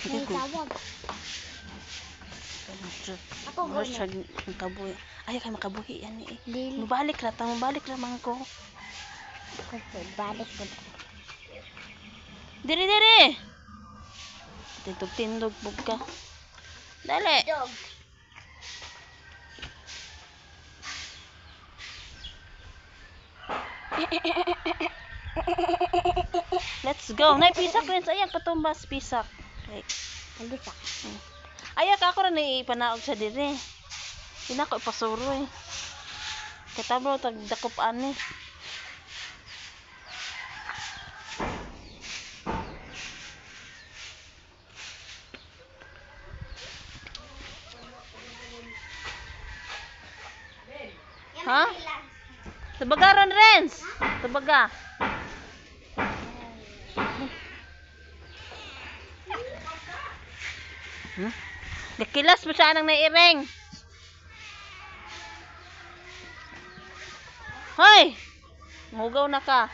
May tawag. Ako Makabuhi. Ay, kay makabuhi yan eh. Dili. Mabalik man ko. Balik ko. Diri. Tindog bugka. Dali. Dog. Let's go. Nay pisak rin sa ayak patumbas pisak. Okay. Halika. Ayak ako ra ni ipanaog sa dire. Ina ko ipasuro eh. Katabro tag dakop ani. Ha? Tabagaron Renz. Tabaga. Gakilas mo siya nang nairing. Hoy! Mugaw na ka.